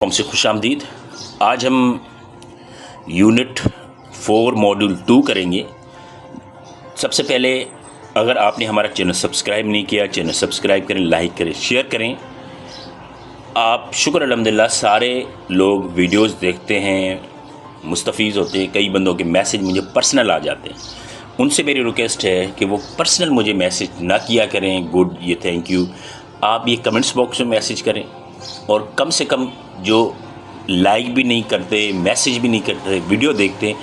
हमसे खुशामदीद। आज हम यूनिट 4 मॉड्यूल 2 करेंगे। सबसे पहले अगर आपने हमारा चैनल सब्सक्राइब नहीं किया, चैनल सब्सक्राइब करें, लाइक करें, शेयर करें। आप शुक्र अल्हम्दुलिल्लाह सारे लोग वीडियोस देखते हैं, मुस्तफ़ीज़ होते हैं। कई बंदों के मैसेज मुझे पर्सनल आ जाते हैं। उनसे मेरी रिक्वेस्ट है कि वो पर्सनल मुझे मैसेज ना किया करें, गुड ये थैंक यू, आप ये कमेंट्स बॉक्स में मैसेज करें। और कम से कम जो लाइक भी नहीं करते, मैसेज भी नहीं करते, वीडियो देखते,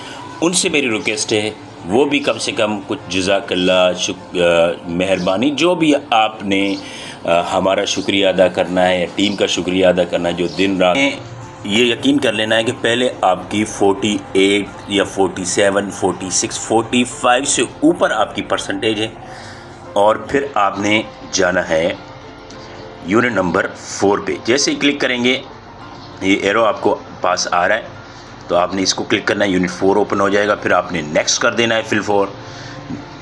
उनसे मेरी रिक्वेस्ट है वो भी कम से कम कुछ जज़ाकल्लाह, मेहरबानी, जो भी आपने हमारा शुक्रिया अदा करना है, टीम का शुक्रिया अदा करना है जो दिन रात। ये यकीन कर लेना है कि पहले आपकी 48 या 47, 46, 45 से ऊपर आपकी परसेंटेज है और फिर आपने जाना है यूनिट नंबर 4 पे। जैसे ही क्लिक करेंगे ये एरो आपको पास आ रहा है तो आपने इसको क्लिक करना है, यूनिट 4 ओपन हो जाएगा। फिर आपने नेक्स्ट कर देना है फिल 4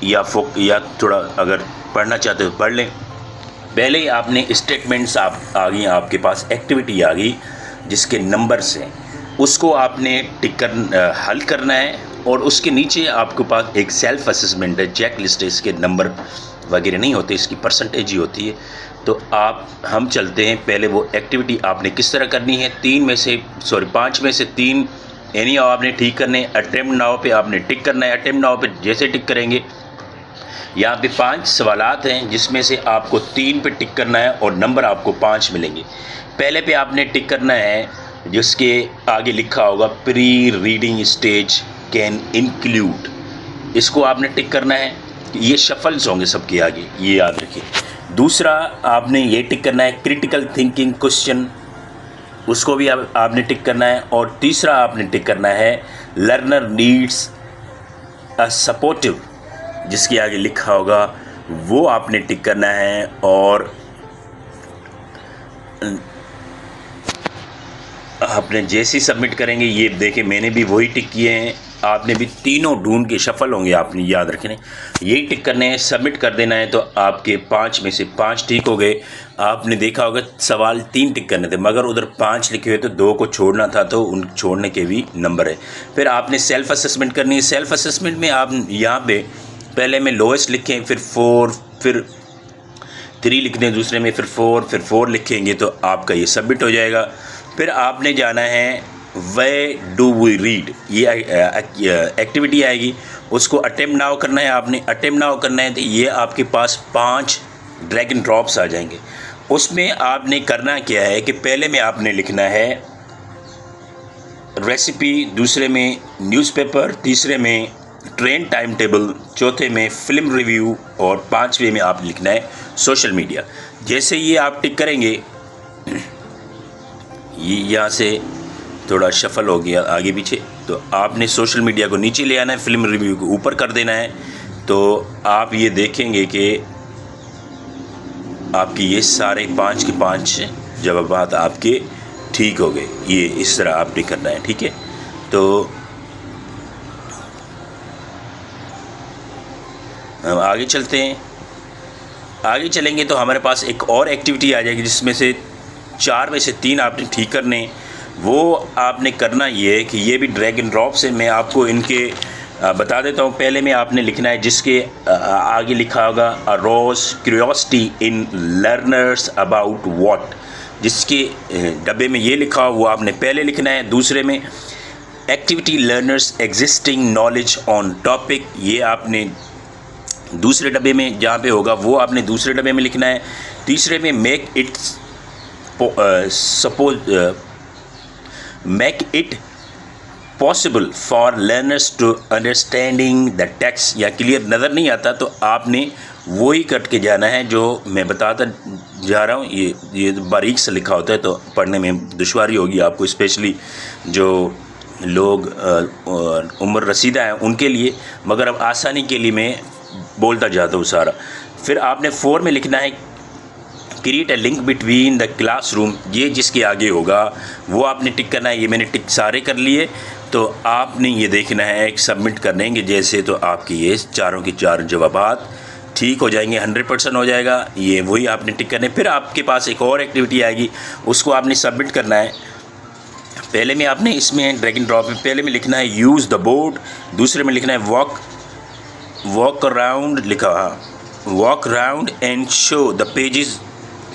या थोड़ा अगर पढ़ना चाहते हो पढ़ लें। पहले ही आपने स्टेटमेंट्स आ गई, आपके पास एक्टिविटी आ गई जिसके नंबर्स हैं, उसको आपने हल करना है। और उसके नीचे आपके पास एक सेल्फ असेसमेंट है, चेक लिस्ट है, इसके नंबर वगैरह नहीं होते, इसकी परसेंटेज ही होती है। तो हम चलते हैं, पहले वो एक्टिविटी आपने किस तरह करनी है। 5 में से 3 यानी आपने ठीक करने। अटेम्प्ट नाउ पे आपने टिक करना है। अटेम्प्ट नाउ पे जैसे टिक करेंगे यहाँ पे 5 सवालात हैं जिसमें से आपको 3 पे टिक करना है और नंबर आपको 5 मिलेंगे। पहले पे आपने टिक करना है जिसके आगे लिखा होगा pre reading stage can include, इसको आपने टिक करना है। ये शफल्स होंगे सबके आगे, ये याद रखिए। दूसरा आपने ये टिक करना है क्रिटिकल थिंकिंग क्वेश्चन, उसको भी आपने टिक करना है। और तीसरा आपने टिक करना है लर्नर नीड्स अ सपोर्टिव, जिसके आगे लिखा होगा वो आपने टिक करना है। और आपने जैसे ही सबमिट करेंगे, ये देखिए मैंने भी वही टिक किए हैं, आपने भी तीनों ढूंढ के शफल होंगे, आपने याद रखने यही टिक करने हैं, सबमिट कर देना है। तो आपके 5 में से 5 ठीक हो गए। आपने देखा होगा सवाल 3 टिक करने थे मगर उधर 5 लिखे हुए तो 2 को छोड़ना था, तो उन छोड़ने के भी नंबर है। फिर आपने सेल्फ असेसमेंट करनी है। सेल्फ असेसमेंट में आप यहाँ पे पहले में लोएस्ट लिखें, फिर 4, फिर 3 लिख दें दूसरे में, फिर 4, फिर 4 लिखेंगे तो आपका ये सबमिट हो जाएगा। फिर आपने जाना है वे डू वी रीड, ये एक्टिविटी आएगी, उसको अटेम्प्ट नाउ करना है। आपने अटेम्प्ट नाउ करना है तो ये आपके पास 5 ड्रैग एंड ड्रॉप्स आ जाएंगे। उसमें आपने करना क्या है कि पहले में आपने लिखना है रेसिपी, दूसरे में न्यूज़पेपर, तीसरे में ट्रेन टाइम टेबल, चौथे में फिल्म रिव्यू और 5वें में आप लिखना है सोशल मीडिया। जैसे ये आप टिक करेंगे, ये यहाँ से थोड़ा शफल हो गया आगे पीछे, तो आपने सोशल मीडिया को नीचे ले आना है, फिल्म रिव्यू को ऊपर कर देना है। तो आप ये देखेंगे कि आपके ये सारे 5 के 5 जवाबात आपके ठीक हो गए। ये इस तरह आपने करना है, ठीक है। तो हम आगे चलते हैं। आगे चलेंगे तो हमारे पास एक और एक्टिविटी आ जाएगी जिसमें से 4 में से 3 आपने ठीक करने। वो आपने करना ये है कि ये भी ड्रैग एंड ड्रॉप से मैं आपको इनके बता देता हूँ। पहले में आपने लिखना है जिसके आगे लिखा होगा arouse curiosity in learners about what, जिसके डब्बे में ये लिखा हो वो आपने पहले लिखना है। दूसरे में activity learners existing knowledge on topic, ये आपने दूसरे डब्बे में जहाँ पे होगा वो आपने दूसरे डब्बे में लिखना है। तीसरे में make it possible for learners to understanding the text, या क्लियर नज़र नहीं आता तो आपने वही कट के जाना है जो मैं बताता जा रहा हूँ। ये बारीक से लिखा होता है तो पढ़ने में दुश्वारी होगी आपको, स्पेशली जो लोग उम्र रसीदा हैं उनके लिए, मगर अब आसानी के लिए मैं बोलता जाता हूँ सारा। फिर आपने 4 में लिखना है create a link between the classroom, ये जिसके आगे होगा वो आपने टिक करना है। ये मैंने टिक सारे कर लिए, तो आपने ये देखना है सबमिट करनेंगे जैसे, तो आपके ये चारों के 4 जवाबात ठीक हो जाएंगे, 100% हो जाएगा। ये वही आपने टिक करने। फिर आपके पास एक और एक्टिविटी आएगी, उसको आपने सबमिट करना है। पहले में आपने इसमें ड्रैग एंड ड्रॉप में पहले में लिखना है यूज़ द बोर्ड, दूसरे में लिखना है वॉक अराउंड, लिखा walk around and show the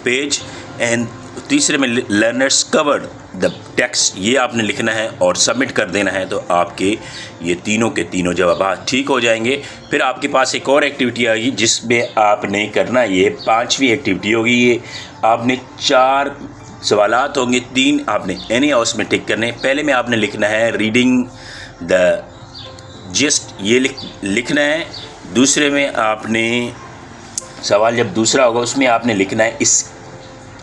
page, and तीसरे में लर्नर्स कवर्ड द टेक्स्ट, ये आपने लिखना है और सबमिट कर देना है। तो आपके ये तीनों के तीनों जवाब ठीक हो जाएंगे। फिर आपके पास एक और एक्टिविटी आएगी जिसमें आपने करना, ये 5वीं एक्टिविटी होगी। ये आपने 4 सवालात होंगे, 3 आपने एनी हाउस में टिक करने। पहले में आपने लिखना है रीडिंग द जिस्ट, ये लिखना है। दूसरे में आपने सवाल जब दूसरा होगा उसमें आपने लिखना है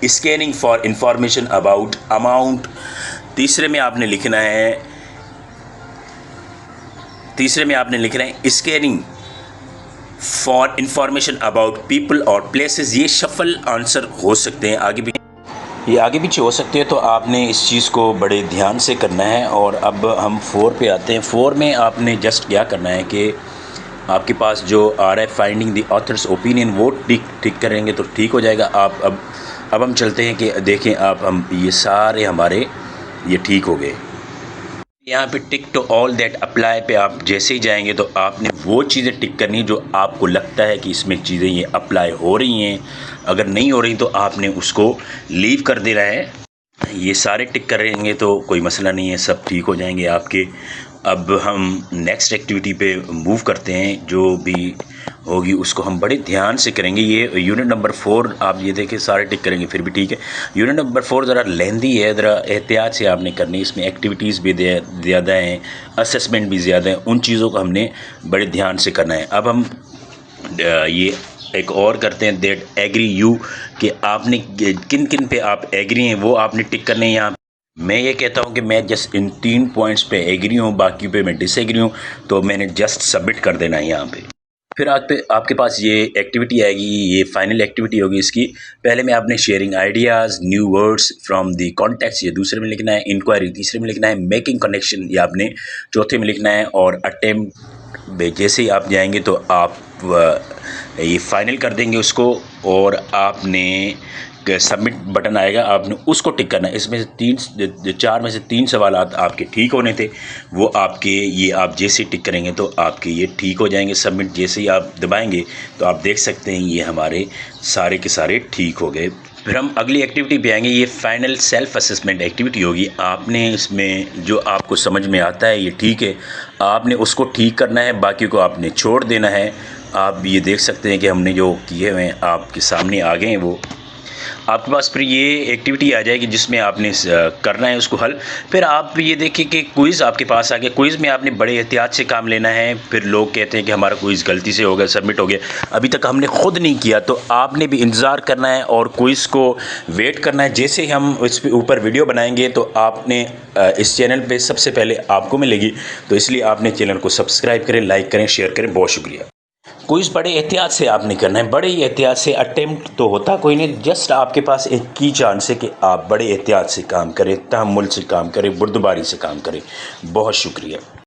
scanning for information about amount. तीसरे में आपने लिखना है scanning for information about people और प्लेसेस। ये शफल आंसर हो सकते हैं, आगे पीछे हो सकते हैं, तो आपने इस चीज़ को बड़े ध्यान से करना है। और अब हम 4 पे आते हैं। 4 में आपने जस्ट क्या करना है कि आपके पास जो आ रहा है फाइंडिंग द ऑथर्स ओपिनियन, वो टिक करेंगे तो ठीक हो जाएगा। आप अब हम चलते हैं कि देखें आप, हम ये सारे हमारे ये ठीक हो गए। यहाँ पे tick two all that apply पे आप जैसे ही जाएंगे तो आपने वो चीज़ें टिक करनी जो आपको लगता है कि इसमें चीज़ें ये अप्लाई हो रही हैं। अगर नहीं हो रही तो आपने उसको लीव कर देना है। ये सारे टिक करेंगे तो कोई मसला नहीं है, सब ठीक हो जाएंगे आपके। अब हम नेक्स्ट एक्टिविटी पे मूव करते हैं, जो भी होगी उसको हम बड़े ध्यान से करेंगे। ये यूनिट नंबर 4 आप ये देखें सारे टिक करेंगे फिर भी ठीक है। यूनिट नंबर 4 ज़रा लेंदी है, ज़रा एहतियात से आपने करनी। इसमें एक्टिविटीज़ भी ज़्यादा हैं, असेसमेंट भी ज़्यादा हैं, उन चीज़ों को हमने बड़े ध्यान से करना है। अब हम ये एक और करते हैं दैट एग्री यू, कि आपने किन किन पे आप एग्री हैं वो आपने टिक करने हैं। यहाँ मैं ये कहता हूँ कि मैं जस्ट इन 3 पॉइंट्स पे एग्री हूँ, बाकी पे मैं डिसएग्री हूँ, तो मैंने जस्ट सबमिट कर देना है यहाँ पे। फिर आपके पास ये एक्टिविटी आएगी, ये फाइनल एक्टिविटी होगी इसकी। पहले में आपने sharing ideas, new words from the context, ये दूसरे में लिखना है। इंक्वायरी तीसरे में लिखना है। मेकिंग कनेक्शन, ये आपने चौथे में लिखना है। और अटेम्प्ट जैसे ही आप जाएंगे तो आप ये फाइनल कर देंगे उसको, और आपने सबमिट बटन आएगा, आपने उसको टिक करना है। इसमें से 4 में से 3 सवालात आपके ठीक होने थे, वो आपके ये आप जैसे टिक करेंगे तो आपके ये ठीक हो जाएंगे। सबमिट जैसे ही आप दबाएंगे तो आप देख सकते हैं ये हमारे सारे के सारे ठीक हो गए। फिर हम अगली एक्टिविटी पे आएंगे। ये फाइनल सेल्फ असेसमेंट एक्टिविटी होगी। आपने इसमें जो आपको समझ में आता है ये ठीक है, आपने उसको ठीक करना है, बाकी को आपने छोड़ देना है। आप ये देख सकते हैं कि हमने जो किए हुए हैं आपके सामने आ गए हैं, वो आपके पास फिर ये एक्टिविटी आ जाएगी जिसमें आपने करना है उसको हल। फिर आप ये देखिए कि क्विज़ आपके पास आ गया। क्विज़ में आपने बड़े एहतियात से काम लेना है। फिर लोग कहते हैं कि हमारा क्विज़ गलती से हो गया, सबमिट हो गया, अभी तक हमने ख़ुद नहीं किया, तो आपने भी इंतज़ार करना है और क्विज़ को वेट करना है। जैसे ही हम इस ऊपर वीडियो बनाएंगे तो आपने इस चैनल पर सबसे पहले आपको मिलेगी, तो इसलिए आपने चैनल को सब्सक्राइब करें, लाइक करें, शेयर करें। बहुत शुक्रिया। क्विज़ बड़े एहतियात से आपने करना है, बड़े एहतियात से। अटेम्प्ट तो होता कोई नहीं, जस्ट आपके पास एक की चांस है कि आप बड़े एहतियात से काम करें, तहम्मुल से काम करें, बुर्दबारी से काम करें। बहुत शुक्रिया।